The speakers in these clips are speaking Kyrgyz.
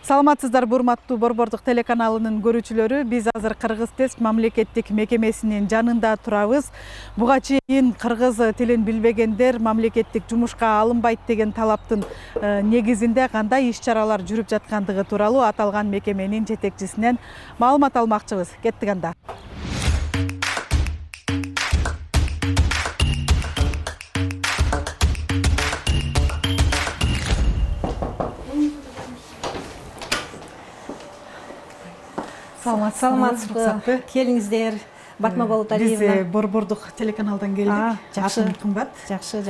Саламатсыздарбы, урматтуу Борбордук телеканалынын көрүүчүлөрү. Биз азыр Кыргыз тест мамлекеттик мекемесинин жанында турабыз. Буга чейин кыргыз тилин билбегендер мамлекеттик жумушка алынбайт деген талаптын негизинде кандай иш-чаралар жүрүп жаткандыгы тууралуу аталган мекеменин жетекчисинен маалымат алмакчыбыз. Кеттик анда. Саламатсызбы, келиңиздер. Батма Болоталиевна. Биз Борбордук телеканалдан келдик. Жакшы. Кымбат. Жакшы.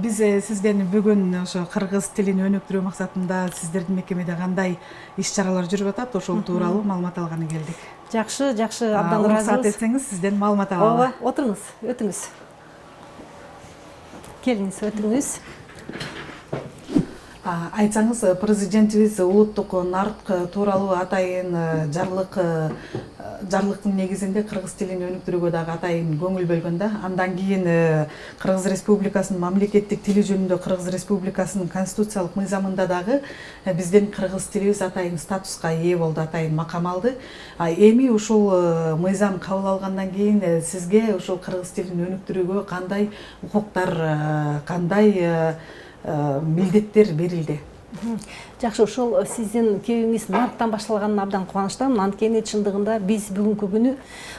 Биз сизден бүгүн ошо кыргыз тилин өнүктүрүү максатында сиздердин мекемеде кандай иш-чаралар жүрүп атат, ошол тууралуу маалымат алганы келдик. Жакшы, абдан ыраазыбыз. Уруксат этсеңиз, сизден маалымат алалы. Ооба, отуруңуз, өтүңүз. Келиңиз, өтүңүз. Айтсаңыз, президентибиз улуттук нарк тууралуу атайын жарлыктын негизинде кыргыз тилин өнүктүрүүгө дагы атайын көңүл бөлгөн да. Андан кийин Кыргыз Республикасынын мамлекеттик тили жөнүндө Кыргыз Республикасынын конституциялык мыйзамында дагы биздин кыргыз тилибиз атайын статуска ээ болду, атайын макам алды. Эми ушул мыйзам кабыл алгандан кийин сизге ушул кыргыз тилин өнүктүрүүгө кандай укуктар, кандай милдеттер берилди? Жакшы, ошол сиздин кебиңиз нарктан башталганына абдан кубанычтамын. Анткени чындыгында биз бүгүнкү күнү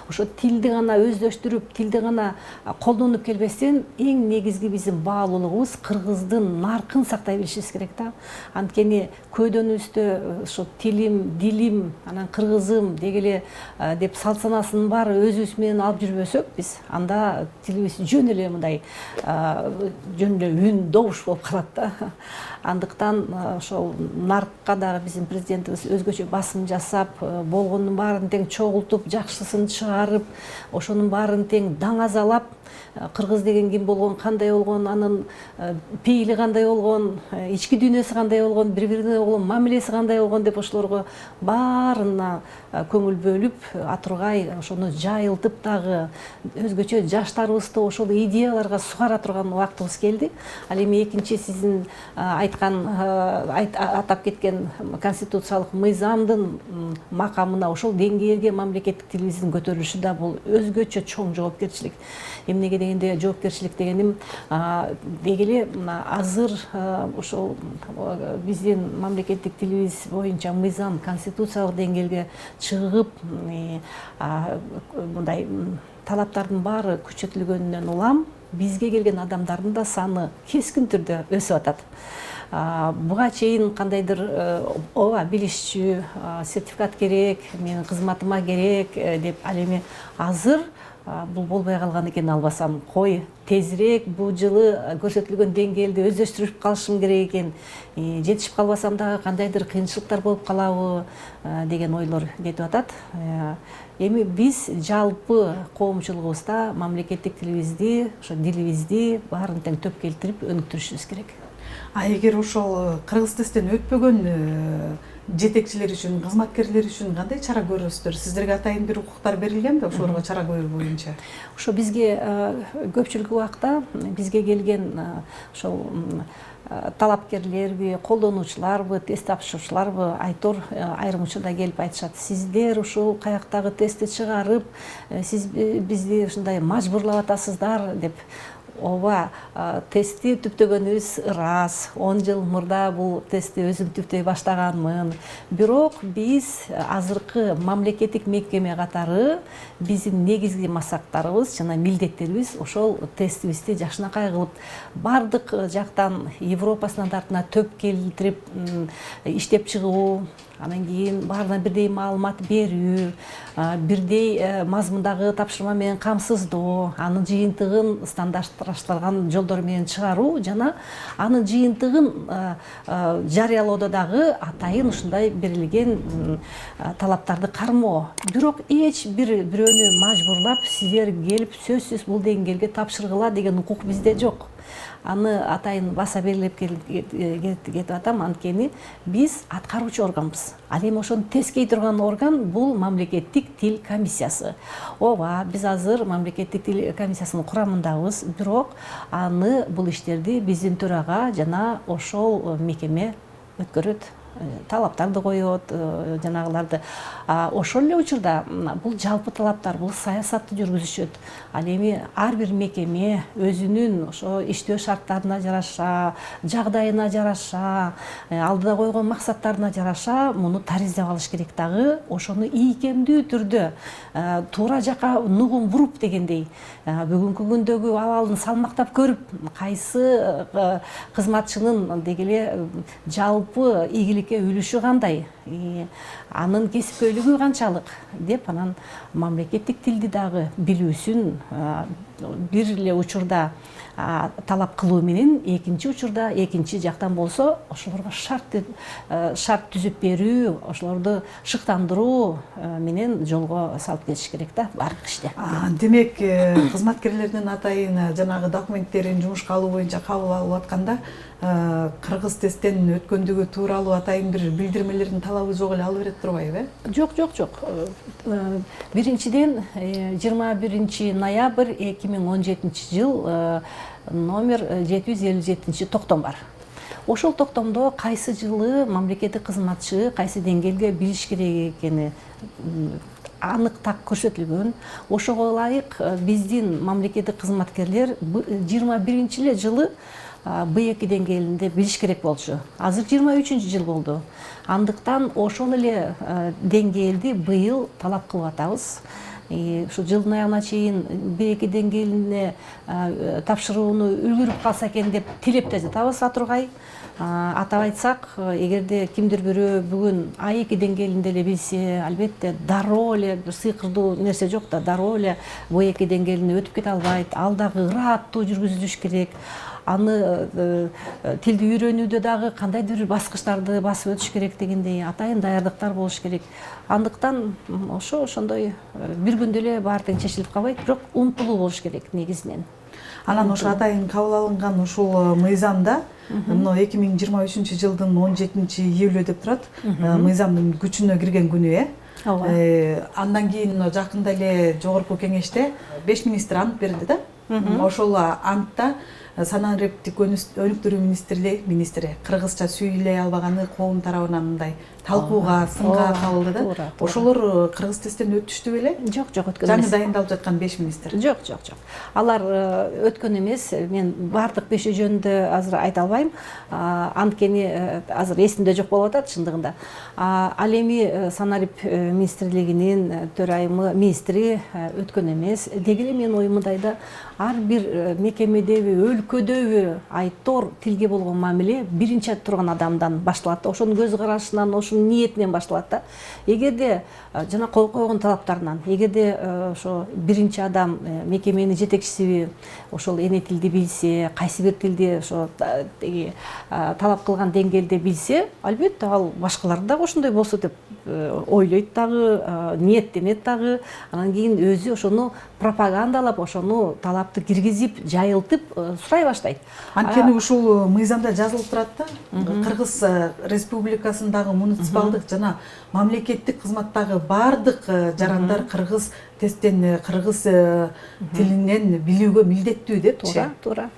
ошо тилди гана өздөштүрүп, тилди гана колдонуп келбестен, эң негизги биздин баалуулугубуз кыргыздын наркын сактай билишибиз керек да. Анткени көйдөнүбүздө ошо тилим, дилим, анан кыргызым дегеле деп салт санасын баары өзүбүз менен алып жүрбөсөк, биз анда тилибиз жөн эле мындай жөн эле үн, добуш болуп калат да. Андыктан ошол наркка дагы биздин президентибиз өзгөчө басым жасап, болгондун баарын тең чогултуп, жакшысын чыгарып, ошонун баарын тең даңазалап, кыргыз деген ким болгон, кандай болгон, анын пейили кандай болгон, ички дүйнөсү кандай болгон, бири-бирине болгон мамилеси кандай болгон деп ошолорго баарына көңүл бөлүп, атургай ошону жайылтып дагы өзгөчө жаштарыбызды ошол идеяларга сугара турган убактыбыз келди. Ал эми экинчи сиздин атап кеткен конституциялык мыйзамдын макамына ошол деңгээлге мамлекеттик тилибиздин көтөрүлүшү да бул өзгөчө чоң жоопкерчилик. Эмнеге дегенде жоопкерчилик дегеним дегеле азыр ошол биздин мамлекеттик тилибиз боюнча мыйзам конституциялык деңгээлге чыгып мындай талаптардын баары күчөтүлгөнүнөн улам бизге келген адамдардын да саны кескин түрдө өсүп атат. Буга чейин кандайдыр ооба билишчү, сертификат керек, менин кызматыма керек деп, ал эми азыр бул болбой калган экен, албасам кой тезирээк бул жылы көрсөтүлгөн деңгээлди өздөштүрүп калышым керек экен, жетишип калбасам дагы кандайдыр кыйынчылыктар болуп калабы деген ойлор кетип атат. Эми биз жалпы коомчулугубузда мамлекеттик тилибизди, ошо дилибизди баарын тең төп келтирип өнүктүрүшүбүз керек. Эгер ошол кыргыз тесттен өтпөгөн жетекчилер үчүн, кызматкерлер үчүн кандай чара көрөсүздөр? Сиздерге атайын бир укуктар берилгенби ошолорго чара көрүү боюнча? Ошо бизге көпчүлүк убакта бизге келген ошол талапкерлерби, колдонуучуларбы, тест тапшыруучуларбы айтор айрым учурда келип айтышат. Сиздер ушул каяктагы тестти чыгарып, сиз бизди ушундай мажбурлап атасыздар деп. Ооба, тестти түптөгөнүбүз ырас. 10 жыл мурда бул тестти өзүм түптөй баштаганмын. Бирок биз азыркы мамлекеттик мекеме катары биздин негизги масактарыбыз жана милдеттерибиз ошол тестибизди жакшынакай кылып, бардык жактан Европа стандартына төп келтирип иштеп чыгуу, анан кийин баарына бирдей маалымат берүү, бирдей мазмундагы тапшырма менен камсыздоо, анын жыйынтыгын стандартташтырылган жолдор менен чыгаруу жана анын жыйынтыгын жарыялоодо дагы атайын ушундай берилген талаптарды кармоо. Бирок эч бирөөнү мажбурлап сиздер келип сөзсүз бул деңгээлге тапшыргыла деген укук бизде жок. Аны атайын баса белгилеп кетип атам, анткени биз аткаруучу органбыз. Ал эми ошону тескей турган орган бул мамлекеттик тил комиссиясы. Ооба, биз азыр мамлекеттик тил комиссиясынын курамындабыз, бирок аны бул иштерди биздин төрага жана ошол мекеме өткөрөт. талаптарды коет, жанагыларды. Ошол эле учурда бул жалпы талаптар, бул саясатты жүргүзүшөт. Ал эми ар бир мекеме өзүнүн ошо иштөө шарттарына жараша, жагдайына жараша, алдыда койгон максаттарына жараша муну тариздеп алыш керек дагы. Ошону ийкемдүү түрдө туура жака нугун буруп дегендей, бүгүнкү күндөгү абалын салмактап көрүп, кайсы кызматчынын деги эле жалпы ийгиликке үлүшү кандай, анын кесипкөйлүгү канчалык деп, анан мамлекеттик тилди дагы билүүсүн бир эле учурда талап кылуу менен, экинчи учурда экинчи жактан болсо ошолорго шарт түзүп берүү, ошолорду шыктандыруу менен жолго салып кетиш керек да баардык иште. Демек, кызматкерлердин атайын жанагы документтерин жумушка алуу боюнча кабыл алып атканда кыргыз тесттен өткөндүгү тууралуу атайын бир билдирмелердин талабы жок эле, ала берет турбайбы? Жок. Биринчиден 21 ноябрь 2017 жыл номер 757 токтом бар. Ошол токтомдо кайсы жылы мамлекеттик кызматчы кайсы деңгээлге билиш керек экени анык так көрсөтүлгөн. Ошого ылайык биздин мамлекеттик кызматкерлер 21 жылы B2 деңгээлинде билиш керек болчу. Азыр 23 жыл болду. Андыктан ошол эле деңгээлди быйыл талап кылып атабыз. Ушу жылдын аягына чейин B2 деңгээлине тапшырууну үлгүрүп калса экен деп тилеп да жатабыз атургай. Атап айтсак, эгерде кимдир бирөө бүгүн A2 деңгээлинде эле билсе, албетте дароо эле бир сыйкырдуу нерсе жок да, дароо эле B2 деңгээлине өтүп кете албайт. Ал дагы ырааттуу жүргүзүлүш керек. Аны тилди үйрөнүүдө дагы кандайдыр бир баскычтарды басып өтүш керек дегендей атайын даярдыктар болуш керек. Андыктан ошондой бир күндө эле баары тең чечилип калбайт, бирок умтулуу болуш керек негизинен. Анан ошо атайын кабыл алынган ушул мыйзамда, мына 2023 жылдын 17 июлю деп турат, мыйзамдын күчүнө кирген күнү, андан кийин жакында эле жогорку кеңеште 5 министр ант берди да. Ошол антта санариптик өнүктүрүү министри кыргызча сүйлөй албаганы коом тарабынан мындай талкууга, сынга кабылды да. Ошолор кыргыз тесттен өтүштү беле? Жок, өткөн эмес. Жаңы дайындалып жаткан 5 министр. Жок. Алар өткөн эмес. Мен бардык 5 жөнүндө азыр айта албайм. Анткени азыр эсимде жок болуп атат чындыгында. Ал эми санарип министрлигинин төрайымы министри өткөн эмес. Деги эле менин оюм мындайда, ар бир мекемедеби, өлкөдөбү айтор тилге болгон мамиле биринчи турган адамдан башталат. Ошонун көз карашынан, ошонун ниетинен башталат да. Эгерде жана кол койгон талаптарынан, эгерде ошо биринчи адам мекеменин жетекчиси ошол эне тилди билсе, кайсы бир тилди ошо талап кылган деңгээлде билсе, албетте ал башкаларды дагы ошондой болсо деп ойлойт дагы, ниеттенет дагы. Анан кийин өзү ошону пропагандалап, ошону талапты киргизип, жайылтып сурай баштайт. Анткени ушул мыйзамда жазылып турат да, Кыргыз Республикасындагы муниципалдык жана мамлекеттик кызматтагы бардык жарандар кыргыз тесттен, кыргыз тилинен билүүгө милдеттүү депчи. Туура.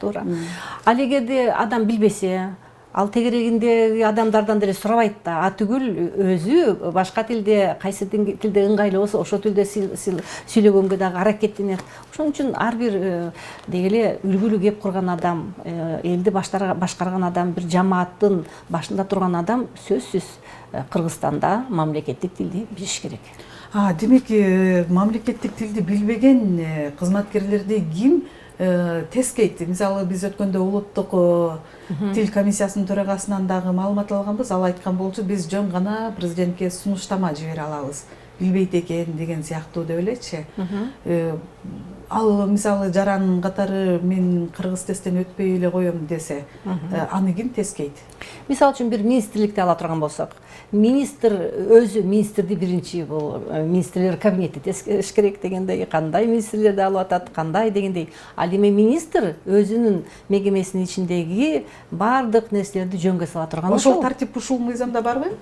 Ал эгерде адам билбесе, ал тегерегиндеги адамдардан деле сурабайт да, атүгүл өзү башка тилде, кайсы тилде ыңгайлуу болсо ошол тилде сүйлөгөнгө дагы аракеттенет. Ошон үчүн ар бир деги эле үлгүлүү кеп курган адам, элди башкарган адам, бир жамааттын башында турган адам сөзсүз Кыргызстанда мамлекеттик тилди билиш керек. Демек, мамлекеттик тилди билбеген кызматкерлерди ким тескейт? Мисалы, биз өткөндө улуттук тил комиссиясынын төрагасынан дагы маалымат алганбыз. Ал айткан болчу, биз жөн гана президентке сунуштама жибере алабыз, билбейт экен деген сыяктуу деп элечи. Ал мисалы жаран катары мен кыргыз тесттен өтпөй эле коем десе, аны ким тескейт? Мисалы үчүн бир министрликти ала турган болсок, министр өзү министрди биринчи бул министрлер кабинети тескериш керек дегендей, кандай министрлерди алып атат, кандай дегендей. Ал эми министр өзүнүн мекемесинин ичиндеги бардык нерселерди жөнгө сала турган. Ошол тартип ушул мыйзамда барбы?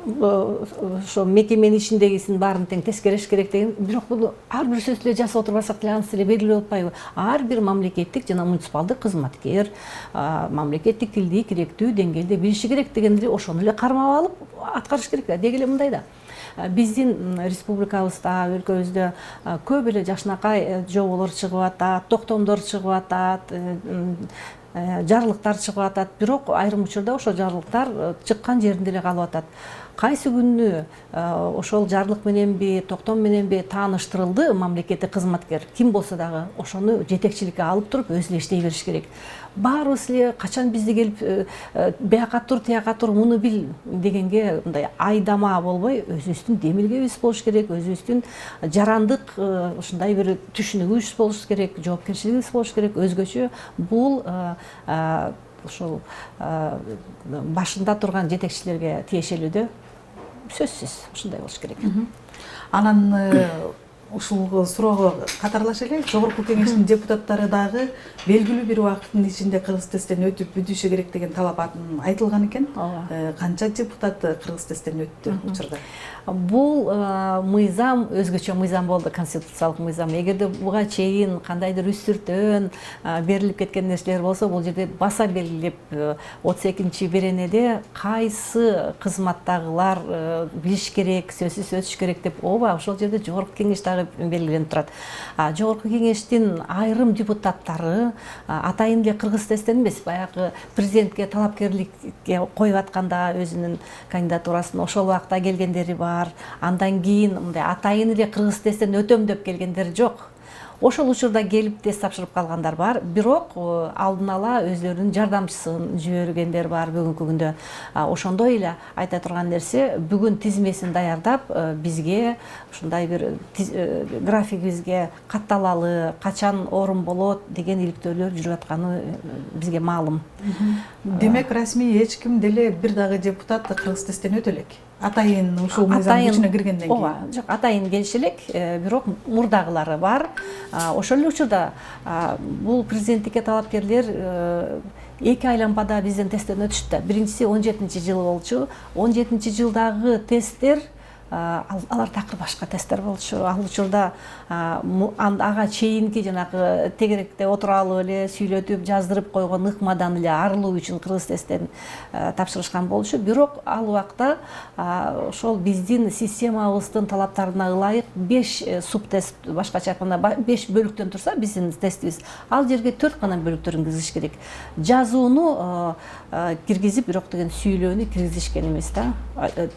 ошо мекеменин ичиндегисин баарын тең тескереш керек деген. Бирок бул ар бир сөздү эле жасап отурбасак деле анысы эле белгилүү болуп атпайбы? Ар бир мамлекеттик жана муниципалдык кызматкер мамлекеттик тилди керектүү деңгээлде билиши керек дегенди ошону эле кармап алып аткарыш керек да. Деги эле мындай да. Биздин республикабызда, өлкөбүздө көп эле жакшынакай жоболор чыгып атат, токтомдор чыгып атат, жарлыктар чыгып атат. Бирок айрым учурда ошо жарлыктар чыккан жеринде эле калып атат. Кайсы күнү ошол жарлык мененби, токтом мененби тааныштырылды мамлекеттик кызматкер, ким болсо дагы ошону жетекчиликке алып туруп өзү эле иштей бериш керек. Баарыбыз эле качан бизде келип бияка тур, тияка тур, муну бил дегенге мындай айдама болбой, өзүбүздүн демилгебиз болуш керек, өзүбүздүн жарандык ушундай бир түшүнүгүбүз болуш керек, жоопкерчилигибиз болуш керек. Өзгөчө бул ушул башында турган жетекчилерге тиешелүү да. Сөзсүз ушундай болуш керек. Анан ушул суроого катарлаша эле Жогорку Кеңештин депутаттары дагы белгилүү бир убакыттын ичинде кыргыз тесттен өтүп бүтүшү керек деген талап айтылган экен. Канча депутат кыргыз тесттен өттү учурда? Бул мыйзам өзгөчө мыйзам болду, конституциялык мыйзам. Эгерде буга чейин кандайдыр үстүртөн берилип кеткен нерселер болсо, бул жерде баса белгилеп 32-беренеде кайсы кызматтагылар билиш керек, сөзсүз өтүш керек деп ооба ошол жерде Жогорку Кеңеш дагы белгиленип турат. Жогорку Кеңештин айрым депутаттары атайын эле кыргыз тесттен эмес, баягы президентке талапкерликке коюп атканда өзүнүн кандидатурасын ошол убакта келгендери бар. Андан кийин мындай атайын эле кыргыз тесттен өтөм деп келгендер жок. Ошол учурда келип тест тапшырып калгандар бар. Бирок алдын ала өздөрүнүн жардамчысын жибергендер бар бүгүнкү күндө. Ошондой эле айта турган нерсе, бүгүн тизмесин даярдап бизге ушундай бир графигибизге катталалы, качан орун болот деген иликтөөлөр жүрүп атканы бизге маалым. Демек расмий эч ким деле бир дагы депутат кыргыз тесттен өтө элек. Атайын ушул мыйзам күчүнө киргенден кийин. Ооба, жок, атайын келиши элек, бирок мурдагылары бар. Ошол эле учурда бул президенттикке талапкерлер 2 айланбада бизден тесттен өтүштү да. Биринчиси 17-жылы болчу. 17-жылдагы тесттер алар такыр башка тесттер болчу. Ал учурда ага чейинки жанагы тегеректе отура алып эле сүйлөтүп жаздырып койгон ыкмадан эле арылуу үчүн кыргыз тесттен тапшырышкан болчу. Бирок ал убакта ошол биздин системабыздын талаптарына ылайык 5 субтест, башкача айтканда 5 бөлүктөн турса биздин тестибиз, ал жерге 4 гана бөлүктөрүн киргизиш керек. Жазууну киргизип, бирок деген сүйлөөнү киргизишкен эмес да.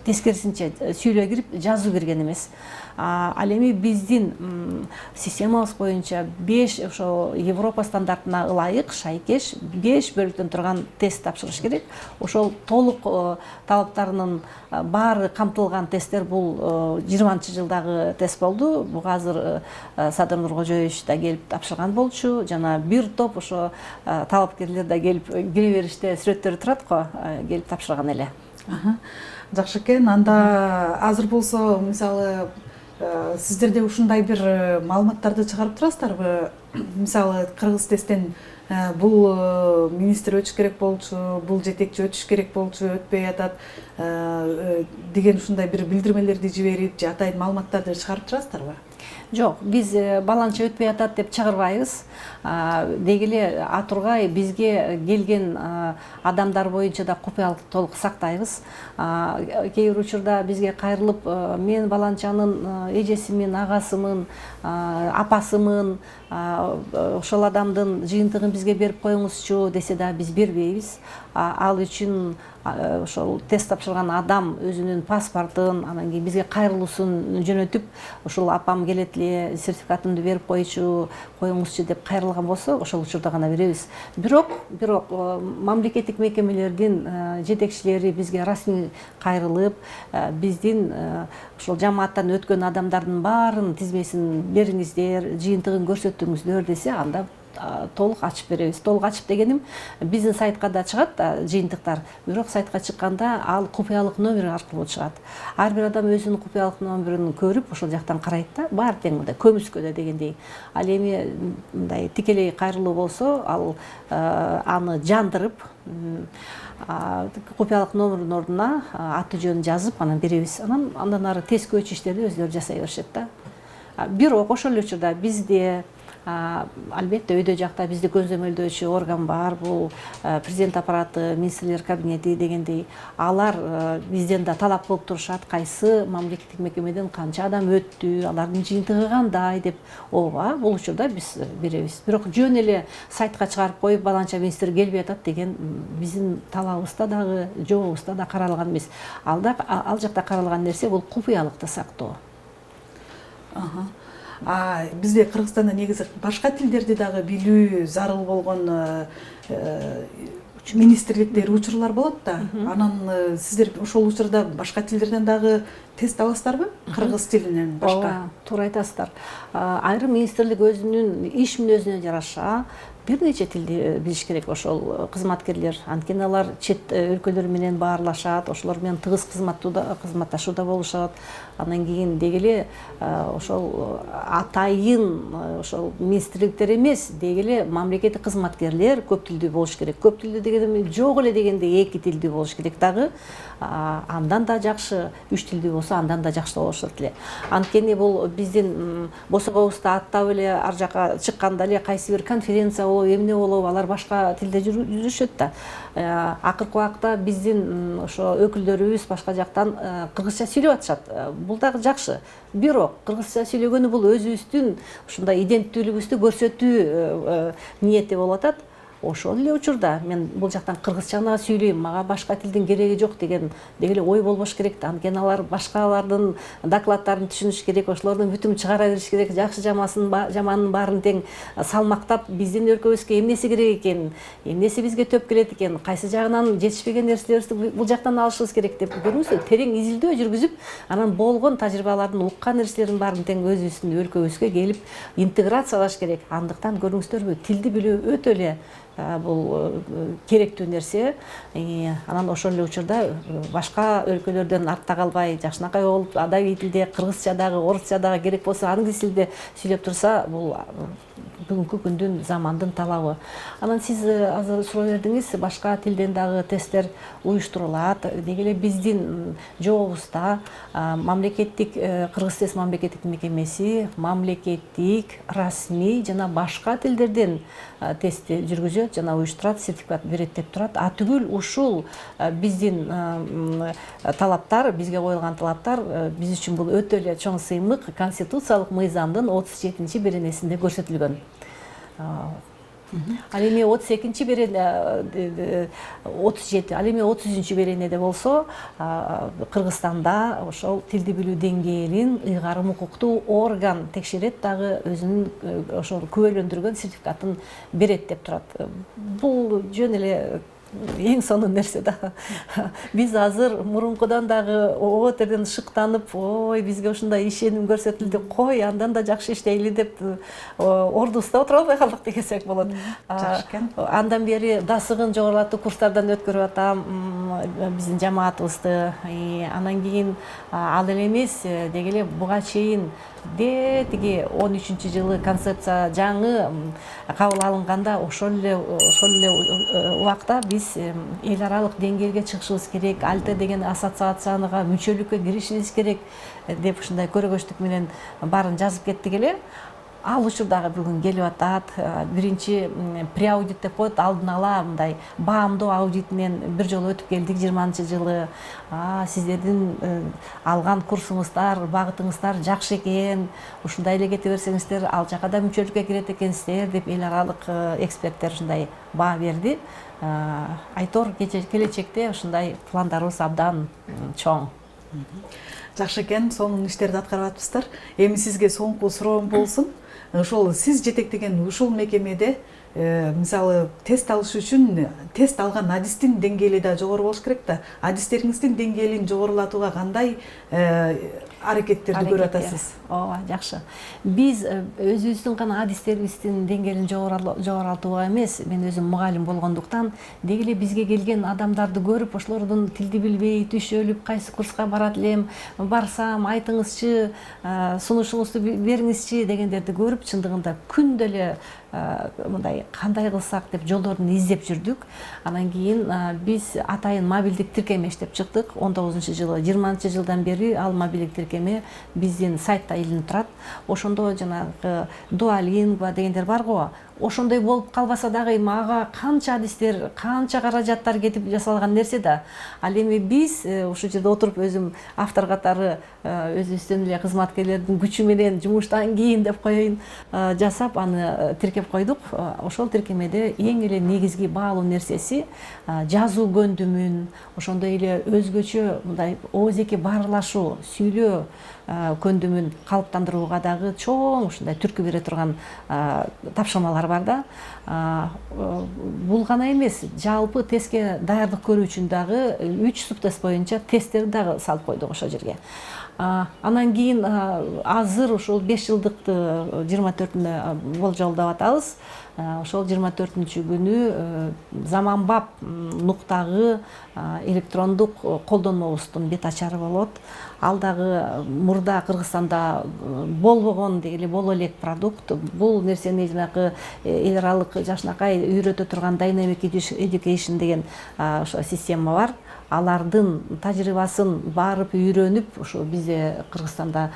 Тескерисинче сүйлөө кирип, жазуу кирген эмес. Ал эми биздин системабыз боюнча 5 ошо Европа стандартына ылайык, шайкеш 5 бөлүктөн турган тест тапшырыш керек. Ошол толук талаптарынын баары камтылган тесттер бул 20-жылдагы тест болду. Буга азыр Садыр Нуркожоевич да келип тапшырган болчу. Жана бир топ ошо талапкерлер да келип кире бериште сүрөттөрү турат го, келип тапшырган эле. Жакшы экен. Анда азыр болсо, мисалы, сиздерде ушундай бир маалыматтарды чыгарып турасыздарбы? Мисалы, кыргыз тесттен бул министр өтүш керек болчу, бул жетекчи өтүш керек болчу, өтпөй атат деген ушундай бир билдирмелерди жиберип, же атайын маалыматтарды чыгарып турасыздарбы? Жок, биз баланча өтпөй атат деп чыгарбайбыз. Деги эле атургай бизге келген адамдар боюнча да купуялыкты толук сактайбыз. Кээ бир учурда бизге кайрылып, мен баланчанын эжесимин, агасымын, апасымын, ошол адамдын жыйынтыгын бизге берип коюңузчу десе да биз бербейбиз. Ал үчүн ошол тест тапшырган адам өзүнүн паспортун, анан кийин бизге кайрылуусун жөнөтүп, ошол апам келет эле, сертификатымды берип коюңузчу деп кайрылган болсо, ошол учурда гана беребиз. Бирок мамлекеттик мекемелердин жетекчилери бизге расмий кайрылып, биздин ошол жамааттан өткөн адамдардын баарын тизмесин бериңиздер, жыйынтыгын көрсөтүңүздөр десе, анда толук ачып беребиз. Толук ачып дегеним биздин сайтка да чыгат жыйынтыктар, бирок сайтка чыкканда ал купуялык номер аркылуу чыгат. Ар бир адам өзүнүн купуялык номерин көрүп ошол жактан карайт да, баары тең мындай көмүскөдө дегендей. Ал эми мындай тикелей кайрылуу болсо, ал аны жандырып купуялык номердин ордуна аты жөнүн жазып анан беребиз. Андан ары тескөө иштерди өзүлөрү жасай беришет да. Бирок ошол эле учурда бизде албетте өйдө жакта бизде көзөмөлдөөчү орган бар, бул президент аппараты, министрлер кабинети дегендей. Алар бизден да талап кылып турушат, кайсы мамлекеттик мекемеден канча адам өттү, алардын жыйынтыгы кандай деп. Ооба, бул учурда биз беребиз. Бирок жөн эле сайтка чыгарып коюп, баланча министр келбей атат деген биздин талабыбызда дагы, жообубузда да каралган эмес. Ал жакта каралган нерсе бул купуялыкты сактоо. Бизде Кыргызстанда негизи башка тилдерди дагы билүү зарыл болгон министрликтер, учурлар болот да. Анан сиздер ошол учурда башка тилдерден дагы тест аласыздарбы? Кыргыз тилинен башка? Ооба, туура айтасыздар. Айрым министрлик өзүнүн иш мүнөзүнө жараша бир нече тилди билиш керек ошол кызматкерлер. Анткени алар чет өлкөлөр менен баарлашат, ошолор менен тыгыз кызматташууда болушат. Андан кийин деги эле ошол атайын ошол министрликтер эмес, деги эле мамлекеттик кызматкерлер көп тилдүү болуш керек. Көп тилдүү дегенде жок эле дегенде 2 тилдүү болуш керек дагы. Андан да жакшы 3 тилдүү болсо андан да жакшы болушат эле. Анткени бул биздин босогобузда аттап эле ар жака чыкканда эле кайсы бир конференция болобу, эмне болобу, алар башка тилде жүрүшөт да. Акыркы убакта биздин ошо өкүлдөрүбүз башка жактан кыргызча сүйлөп атышат. Бул дагы жакшы. Бирок кыргызча сүйлөгөнү бул өзүбүздүн ушундай иденттүүлүгүбүздү көрсөтүү ниети болуп атат. Ошол эле учурда мен бул жактан кыргызчаны сүйлөйм, мага башка тилдин кереги жок деген деги эле ой болбош керек да. Анткени алар башкалардын докладдарын түшүнүш керек, ошолордун бүтүн чыгара бериш керек, жакшы жаманын баарын тең салмактап, биздин өлкөбүзгө эмнеси керек экен, эмнеси бизге төп келет экен, кайсы жагынан жетишпеген нерселерибизди бул жактан алышыбыз керек деп көрүңүздөр, терең изилдөө жүргүзүп, анан болгон тажрыйбалардын уккан нерселердин баарын тең өзүбүздүн өлкөбүзгө келип интеграциялаш керек. Андыктан көрүңүздөрбү, тилди билүү өтө эле бул керектүү нерсе. Анан ошол эле учурда башка өлкөлөрдөн артта калбай, жакшынакай болуп, адабий тилде, кыргызча дагы, орусча дагы, керек болсо англис тилде сүйлөп турса, бул бүгүнкү күндүн замандын талабы. Анан сиз азыр суроо бердиңиз, башка тилден дагы тесттер уюштурулат. Деги эле биздин жообубузда мамлекеттик Кыргыз тест мамлекеттик мекемеси мамлекеттик, расмий жана башка тилдерден тестти жүргүзөт жана уюштурат, сертификат берет деп турат. Түгүл ушул биздин талаптар, бизге коюлган талаптар биз үчүн бул өтө эле чоң сыймык Конституциялык мыйзамдын 37-чи беренесинде көрсөтүлгөн. Ал эми 32-чи берене 37, ал эми 33-чү беренеде болсо Кыргызстанда ошол тилди билүү деңгээлин ыйгарым укуктуу орган текшерет дагы өзүнүн ошол күбөлөндүргөн сертификатын берет деп турат. Бул жөн эле эң сонун нерсе да. Биз азыр мурункудан дагы оотерден шыктанып, ой, бизге ушундай ишеним көрсөтүлдү, кой, андан да жакшы иштейли деп ордубузда отура албай калдык десек болот. Жакшы экен. Андан бери дасыгын жогорулатуу курстардан өткөрүп атам биздин жамаатыбызды. Анан кийин ал эле эмес, деги эле буга чейин тиги 13-жылы концепция жаңы кабыл алынганда ошол эле убакта биз эл аралык деңгээлге чыгышыбыз керек, альте деген ассоциацияга мүчөлүккө киришибиз керек деп ушундай көрөгөчтүк менен баарын жазып кеттик эле. Ал учурдагы бүгүн келип атат. Биринчи преаудит деп коет, алдын ала мындай баамдоо аудитинен бир жолу өтүп келдик 20-жылы. Сиздердин алган курсуңуздар, багытыңыздар жакшы экен, ушундай эле кете берсеңиздер, ал жака да мүчөлүккө кирет экенсиздер деп эл аралык эксперттер ушундай баа берди. Айтор келечекте ушундай пландарыбыз абдан чоң. Жакшы экен, сонун иштерди аткарып атыпсыздар. Эми сизге соңку суроом болсун. Ошол сиз жетектеген ушул мекемеде мисалы тест алыш үчүн тест алган адистин деңгээли да жогору болуш керек да. Адистериңиздин деңгээлин жогорулатууга кандай аракеттерди көрүп атасыз? Ооба, жакшы. Биз өзүбүздүн гана адистерибиздин деңгээлин жогорулатууга эмес, мен өзүм мугалим болгондуктан деги эле бизге келген адамдарды көрүп, ошолордун тилди билбей, түшөлүп, кайсы курска барат элем, барсам айтыңызчы, сунушуңузду бериңизчи дегендерди көрүп, чындыгында күндө эле мындай кандай кылсак деп жолдорун издеп жүрдүк. Анан кийин биз атайын мобилдик тиркеме иштеп чыктык. 19-жылы, 20-жылдан бери ал мобилдик тиркеме биздин сайтта илинип турат. Ошондо жанагы Duolingo дегендер бар го. Ошондой болуп калбаса дагы ага канча адистер, канча каражаттар кетип жасалган нерсе да. Ал эми биз ушул жерде отуруп өзүм автор катары өзүбүздүн эле кызматкерлердин күчү менен жумуштан кийин деп коеюн жасап аны тиркеп койдук. Ошол тиркемеде эң эле негизги баалуу нерсеси жазуу көндүмүн, ошондой эле өзгөчө мындай оозеки баарлашуу, сүйлөө көндүмүн калыптандырууга дагы чоң ушундай түрткү бере турган тапшырмалар бар да. Бул гана эмес, жалпы тестке даярдык көрүү үчүн дагы 3 субтест боюнча тесттерди дагы салып койдук ошол жерге. Анан кийин азыр ушул 5 жылдыкты 24-үнө болжолдоп атабыз. Ошол 24-күнү заманбап нуктагы электрондук колдонмобуздун бет ачары болот. Ал дагы мурда Кыргызстанда болбогон эле боло элек продукт. Бул нерсени жанагы эл аралык жакшынакай үйрөтө турган Dynamic Education деген ошо система бар. Алардын тажрыйбасын барып үйрөнүп, ошо бизде Кыргызстанда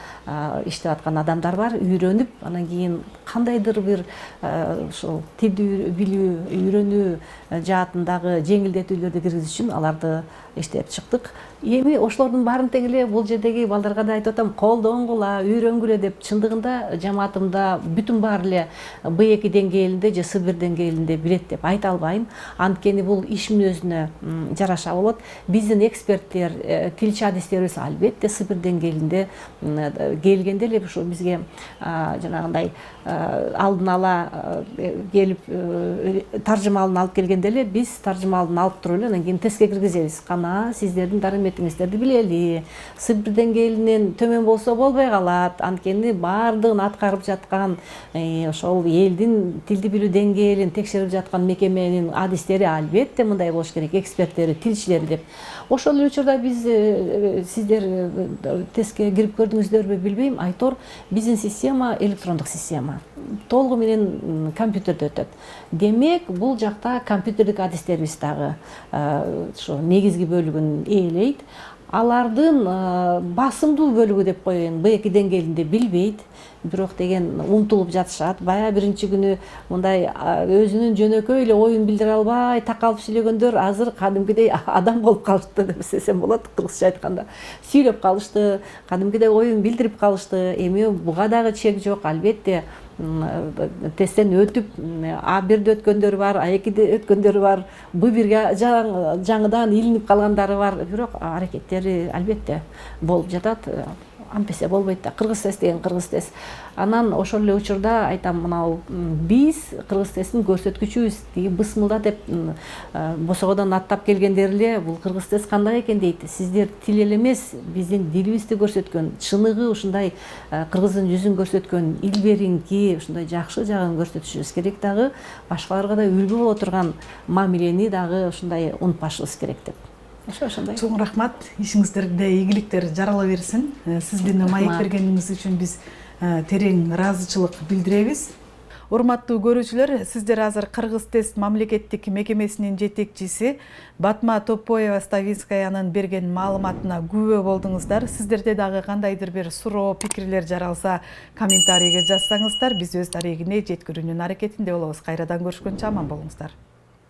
иштеп аткан адамдар бар, үйрөнүп, анан кийин кандайдыр бир ошо тилди билүү, үйрөнүү жаатындагы жеңилдетүүлөрдү киргизиш үчүн аларды иштеп чыктык. Эми ошолордун баарын тең эле бул жердеги балдарга да айтып атам, колдонгула, үйрөнгүлө деп. Чындыгында жамаатымда бүтүн баары эле B2 деңгээлинде же C1 деңгээлинде билет деп айта албайм. Анткени бул иш мүнөзүнө жараша болот. Биздин эксперттер, тилчи адистерибиз албетте C1 деңгээлинде келгенде эле ушу бизге жанагындай алдын ала келип таржымалын алып келгенде эле биз таржымалын алып туруп эле анан кийин тестке киргизебиз. Кана сиздердин дарыметиңиздерди билели. C1 деңгээлинен төмөн болсо болбой калат. Анткени баардыгын аткарып жаткан ошол элдин тилди билүү деңгээлин текшерип жаткан мекеменин адистери албетте мындай болуш керек, эксперттери, тилчилери деп. Ошол эле учурда биз сиздер тестке кирип көрдүңүздөрбү билбейм, Айтор биздин система электрондук система. Толугу менен компьютерде өтөт. Демек, бул жакта компьютердик адистерибиз дагы ошо негизги бөлүгүн ээлейт. Алардын басымдуу бөлүгү деп коеюн, B2 деңгээлинде билбейт, бирок деген умтулуп жатышат. Бая биринчи күнү мындай өзүнүн жөнөкөй эле оюн билдире албай такалып сүйлөгөндөр азыр кадимкидей адам болуп калышты деп эсесем болот, кыргызча айтканда. Сүйлөп калышты, кадимкидей оюн билдирип калышты. Эми буга дагы чек жок, албетте. Тесттен өтүп А1-де өткөндөрү бар, А2-де өткөндөрү бар, Б1-ге жаңыдан илинип калгандары бар. Бирок аракеттери албетте болуп жатат. Ампесе болбойт да. Кыргыз тест деген кыргыз тест. Анан ошол эле учурда айтам, мынау биз кыргыз тесттин көрсөткүчүбүз. Тиги бысмылда деп босогодон аттап келгендер эле бул кыргыз тест кандай экен дейт. Сиздер тил эле эмес, биздин дилибизди көрсөткөн, чыныгы ушундай кыргыздын жүзүн көрсөткөн, илбериңки, ушундай жакшы жагын көрсөтүшүбүз керек дагы. Башкаларга да үлгү боло турган мамилени дагы ушундай унутпашыбыз керек деп. Ошондой. Чоң рахмат. Ишиңиздерде ийгиликтер жарала берсин. Сиздин маек бергениңиз үчүн биз терең ыраазычылык билдиребиз. Урматтуу көрүүчүлөр, сиздер азыр Кыргыз тест мамлекеттик мекемесинин жетекчиси Батма Топоева Ставинскаянын берген маалыматына күбө болдуңуздар. Сиздерде дагы кандайдыр бир суроо, пикирлер жаралса, комментарийге жазсаңыздар, биз өз дарегине жеткирүүнүн аракетинде болобуз. Кайрадан көрүшкөнчө аман болуңуздар.